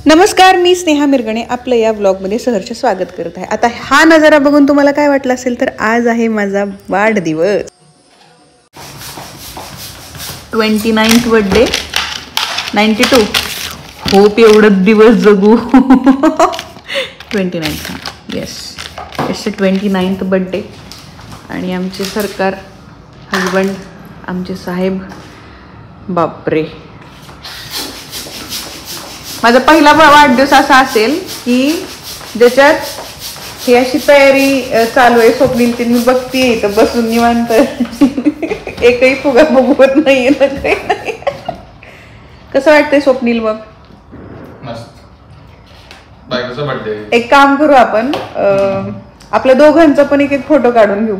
नमस्कार, मी स्नेहा मिरगणे आपलं या व्लॉगमध्ये सहर्ष स्वागत करत आहे. आता हा नजारा बघून तुम्हाला काय वाटलं असेल तर आज आहे माझा वाढदिवस. 29th birthday. 92. होप एवढं दिवस जगू. 29th. Yes, it's 29th birthday. आणि आमचे सरकार हजबंड, आमचे साहेब, बापरे. माझा पहिला वाढदिवस असा असेल की ज्याच्यात ही अशी तयारी चालू आहे. स्वप्नील ती मी बघते इथं बसून निवांत. एकही फुगा बघवत नाहीये ना, काही नाही. कसं वाटतंय स्वप्नील? मग एक काम करू आपण, आपल्या दोघांचा पण एक एक फोटो काढून घेऊ.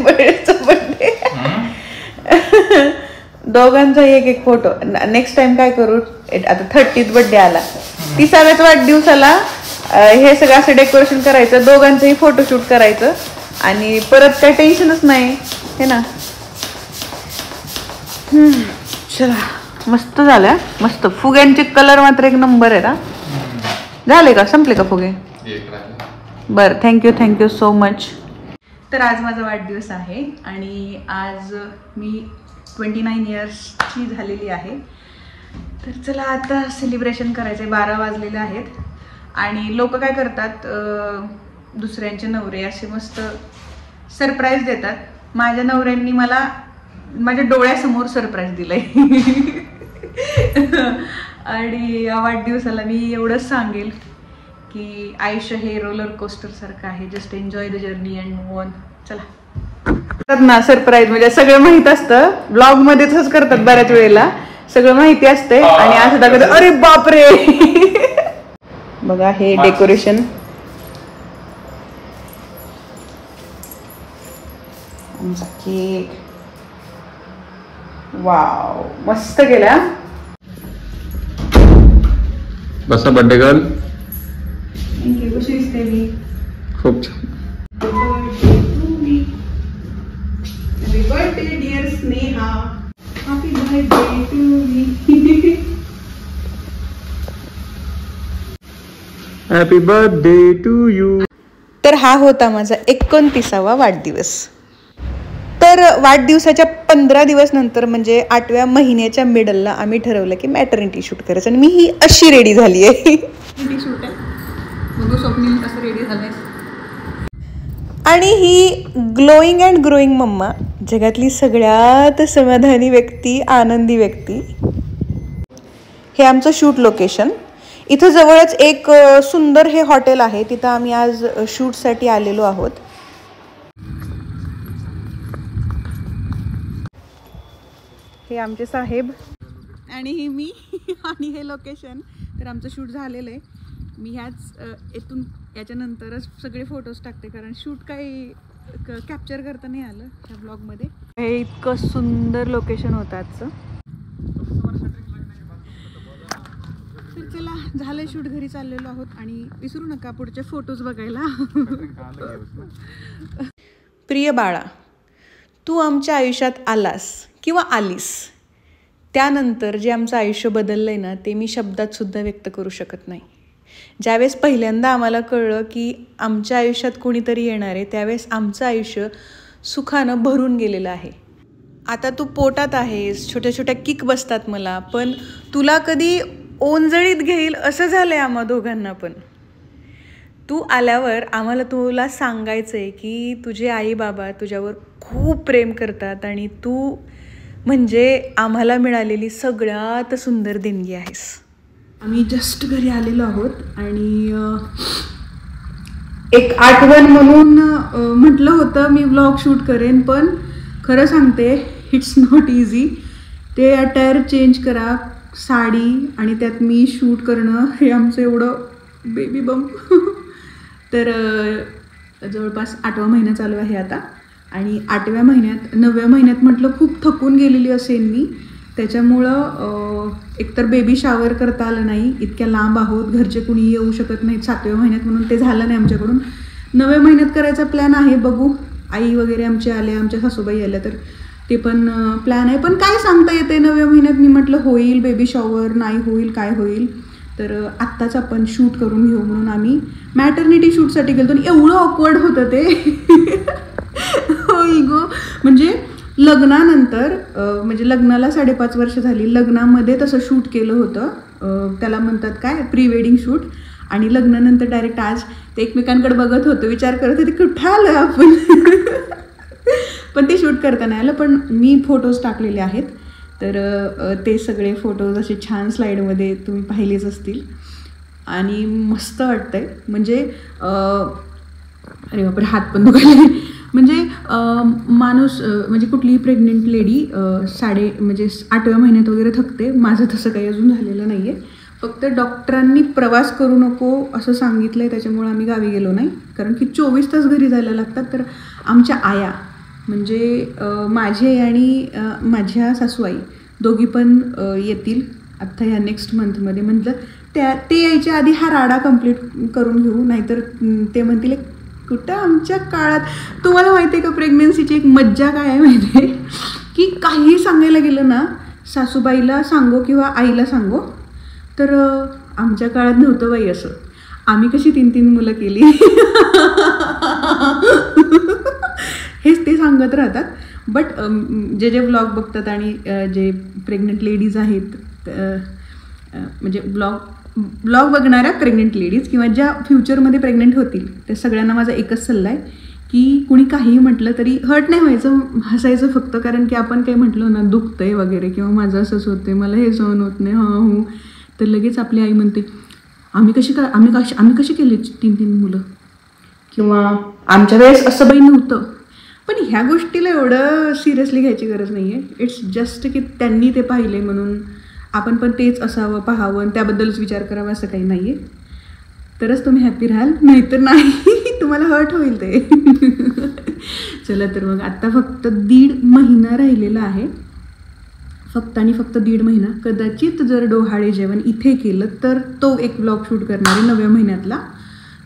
बर्थडे दोघांचा एक एक फोटो. नेक्स्ट टाइम काय करू, आता 30th बर्थडे आला, 30व्याच वाढदिवसाला हे सगळं असं डेकोरेशन करायचं, दोघांचंही फोटोशूट करायचं आणि परत काही टेन्शनच नाही, हे ना. चला, मस्त झाल्या. मस्त फुग्यांचे कलर मात्र एक नंबर आहे ना. झाले का, संपले का फुगे? बरं, थँक्यू सो मच. तर आज माझा वाढदिवस आहे आणि आज मी 29 इयर्सची झालेली आहे. तर चला आता सेलिब्रेशन करायचं आहे. 12 वाजलेले आहेत आणि लोक काय करतात, दुसऱ्यांचे नवरे असे मस्त सरप्राईज देतात. माझ्या नवऱ्यांनी मला माझ्या डोळ्यासमोर सरप्राईज दिलंय. आणि या वाढदिवसाला मी एवढंच सांगेल की आयुष्य हे रोलर कोस्टर सारखं आहे. Just enjoy the journey and move on. चला ना, सरप्राईज म्हणजे सगळं माहित असतं. ब्लॉग मध्ये तसंच करतात बऱ्याच वेळेला, सगळं माहिती असते आणि असं दाखवतात अरे बापरे. बघा हे डेकोरेशन. आमचा केक, वाव, मस्त केला. बसा बर्थडे गर्ल. थँक्यू. कशी दिसते मी? खूप छान. Happy birthday dear Sneha. Happy birthday to me. Happy birthday to you. तर हा होता माझा 29वा वाढदिवस. तर वाढदिवसाच्या 15 दिवस नंतर म्हणजे 8व्या महिन्याच्या मिडलला आम्ही ठरवलं की मॅटर्निटी शूट करायचं आणि मी ही अशी रेडी झाली आहे. शूट आहे, बघू स्वप्नील कसं रेडी झालंय. आणि ही ग्लोईंग अँड ग्रोईंग मम्मा, जगातली सगळ्यात समाधानी व्यक्ती, आनंदी व्यक्ती. हे आमचं शूट लोकेशन. इथं जवळच एक सुंदर हे हॉटेल आहे, तिथं आम्ही आज शूटसाठी आलेलो आहोत. हे आमचे साहेब आणि ही मी आणि हे लोकेशन. तर आमचं शूट झालेलं आहे. मी याच्यानंतरच सगळे फोटोज टाकते, कारण शूट काही कॅप्चर करता नाही आलं ह्या ब्लॉगमध्ये. हे इतकं सुंदर लोकेशन होतं आजचं. तर चला, झालंय शूट, घरी चाललेलो आहोत आणि विसरू नका पुढचे फोटोज बघायला. प्रिय बाळा, तू आमच्या आयुष्यात आलास किंवा आलीस, त्यानंतर जे आमचं आयुष्य बदललंय ना, ते मी शब्दात सुद्धा व्यक्त करू शकत नाही. ज्यावेळेस पहिल्यांदा आम्हाला कळलं की आमच्या आयुष्यात कोणीतरी येणार आहे, त्यावेळेस आमचं आयुष्य सुखानं भरून गेलेलं आहे. आता तू पोटात आहेस, छोट्या छोट्या किक बसतात मला, पण तुला कधी ओंजळीत घेईल असं झालंय आम्हा दोघांना. पण तू आल्यावर आम्हाला तुला सांगायचं आहे की तुझे आई बाबा तुझ्यावर खूप प्रेम करतात आणि तू म्हणजे आम्हाला मिळालेली सगळ्यात सुंदर देणगी आहेस. आम्ही जस्ट घरी आलेलो आहोत आणि एक आठवण म्हणून म्हटलं होतं मी व्लॉग शूट करेन, पण खरं सांगते इट्स नॉट इझी. ते अटायर चेंज करा, साडी आणि त्यात मी शूट करणं, हे आमचं एवढं बेबी बम्प. तर जवळपास 8वा महिना चालू आहे आता आणि 9व्या महिन्यात म्हटलं खूप थकून गेलेली असेल मी, त्याच्यामुळं एकतर बेबी शावर करता आलं नाही, इतक्या लांब आहोत, घरचे कुणी येऊ शकत नाहीत 7व्या महिन्यात, म्हणून ते झालं नाही आमच्याकडून. 9व्या महिन्यात करायचा प्लॅन आहे, बघू. आई वगैरे आमचे आले, आमच्या सासूबाई आल्या तर ते पण प्लॅन आहे. पण काय सांगता येते 9व्या महिन्यात. मी म्हटलं होईल बेबी शॉवर, नाही होईल, काय होईल. तर आत्ताच आपण शूट करून घेऊ म्हणून आम्ही मॅटर्निटी शूटसाठी गेलो. एवढं ऑकवर्ड होतं ते. होईल गो. म्हणजे लग्नानंतर म्हणजे लग्नाला 5.5 वर्ष झाली. लग्नामध्ये तसं शूट केलं होतं. त्याला म्हणतात काय, प्री वेडिंग शूट. आणि लग्नानंतर डायरेक्ट आज ते एकमेकांकडे बघत होतो, विचार करत होते कुठं आलं आपण. पण ते शूट करता नाही आलं. पण मी फोटोज टाकलेले आहेत. तर ते सगळे फोटोज असे छान स्लाईडमध्ये तुम्ही पाहिलेच असतील. आणि मस्त वाटतंय. म्हणजे अरे बापरे, हात पण दुखायले. म्हणजे माणूस म्हणजे कुठलीही प्रेग्नेंट लेडी म्हणजे 8व्या महिन्यात वगैरे थकते. माझं तसं काही अजून झालेलं नाही आहे. फक्त डॉक्टरांनी प्रवास करू नको असं सांगितलं आहे, त्याच्यामुळे आम्ही गावी गेलो नाही. कारण की 24 तास घरी जायला लागतात. तर आमच्या आया म्हणजे माझी आणि माझ्या सासूआई दोघी पण येतील आत्ता ह्या नेक्स्ट मंथमध्ये. म्हटलं ते यायच्या आधी हा राडा कंप्लीट करून घेऊ, नाहीतर ते म्हणतील कुठं आमच्या काळात. तुम्हाला माहिती आहे का प्रेग्नन्सीची एक मज्जा काय आहे माहिती आहे की काही सांगायला गेलं ना, सासूबाईला सांगो किंवा आईला सांगो, तर आमच्या काळात नव्हतं बाई असं. आम्ही कशी 3 मुलं केली हेच ते सांगत राहतात. बट जे व्लॉग बघतात आणि जे प्रेग्नंट लेडीज आहेत, म्हणजे ब्लॉग बघणाऱ्या प्रेग्नेंट लेडीज किंवा ज्या फ्युचरमध्ये प्रेग्नेंट होतील, त्या सगळ्यांना माझा एकच सल्ला आहे की कुणी काहीही म्हटलं तरी हर्ट नाही व्हायचं, हसायचं फक्त. कारण की आपण काही म्हटलं ना दुखतंय वगैरे किंवा माझं असंच होते, मला हे सहन होत नाही, हो, तर लगेच आपली आई म्हणते आम्ही कशी केली 3 मुलं, किंवा आमच्या वेळेस असं बाई नव्हतं. पण ह्या गोष्टीला एवढं सिरियसली घ्यायची गरज नाही आहे. इट्स जस्ट की त्यांनी ते पाहिले म्हणून आपण पण तेच असावं, पाहावं आणि त्याबद्दलच विचार करावा असं काही नाही आहे. तरच तुम्ही हॅपी राहाल, नाहीतर नाही, तुम्हाला हर्ट होईल ते. चला तर मग आत्ता फक्त 1.5 महिना राहिलेला आहे. फक्त आणि फक्त 1.5 महिना. कदाचित जर डोहाळे जेवण इथे केलं तर तो एक ब्लॉग शूट करणार आहे 9व्या महिन्यातला.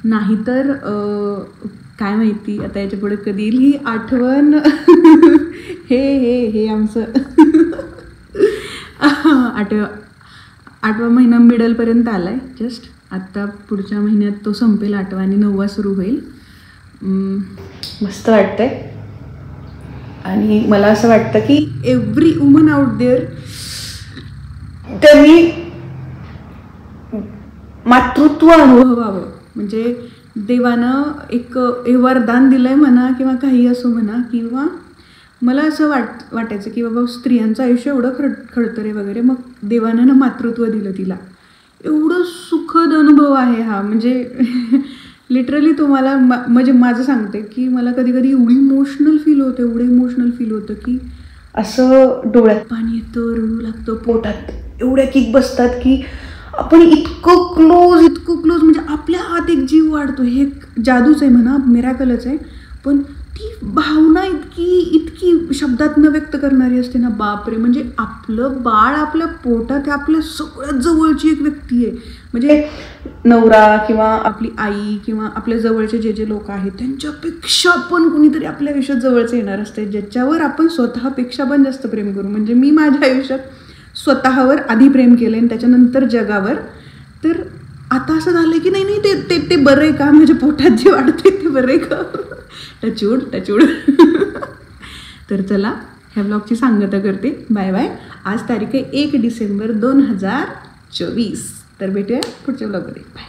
नाहीतर काय माहिती आता याच्या पुढे कधी येईल ही आठवण. हे आमचं 8वा महिना मिडलपर्यंत आला आहे जस्ट. आत्ता पुढच्या महिन्यात तो संपेल 8वा आणि 9वा सुरू होईल. मस्त वाटतंय. आणि मला असं वाटतं की एव्हरी वुमन आउट देअर त्यांनी मातृत्व अनुभवावं. म्हणजे देवानं एक वरदान दिलं आहे म्हणा किंवा काही असो म्हणा, किंवा मला असं वाटायचं की बाबा स्त्रियांचं आयुष्य एवढं खडतर आहे वगैरे, मग देवानं ना मातृत्व दिलं तिला. एवढं सुखद अनुभव आहे हा. म्हणजे लिटरली तुम्हाला म्हणजे माझं सांगते की मला कधी कधी एवढं इमोशनल फील होतं की असं डोळ्यात पाणी येतं, रडू लागतं, पोटात एवढ्या किक बसतात की आपण इतकं क्लोज म्हणजे आपल्या आत एक जीव वाढतो. हे जादूच आहे म्हणा, मिरॅकलच आहे. पण ती भावना इतकी शब्दात न व्यक्त करणारी असते ना, बापरे. म्हणजे आपलं बाळ आपल्या पोटात हे आपल्या सगळ्यात जवळची एक व्यक्ती आहे. म्हणजे नवरा किंवा आपली आई किंवा आपल्या जवळचे जे लोक आहेत त्यांच्यापेक्षा पण कुणीतरी आपल्या आयुष्यात जवळचं येणार असते, ज्याच्यावर आपण स्वतःपेक्षा पण जास्त प्रेम करू. म्हणजे मी माझ्या आयुष्यात स्वतःवर आधी प्रेम केलं आणि त्याच्यानंतर जगावर. तर आता असं झालं की नाही ते बरं आहे का, माझ्या पोटात जे वाढते ते बरं आहे का. टचूड. तर चला ह्या ब्लॉगची सांगता करते. Bye bye. आज तारीख आहे 1 डिसेंबर 2024. तर भेटूया पुढच्या ब्लॉगमध्ये. बाय.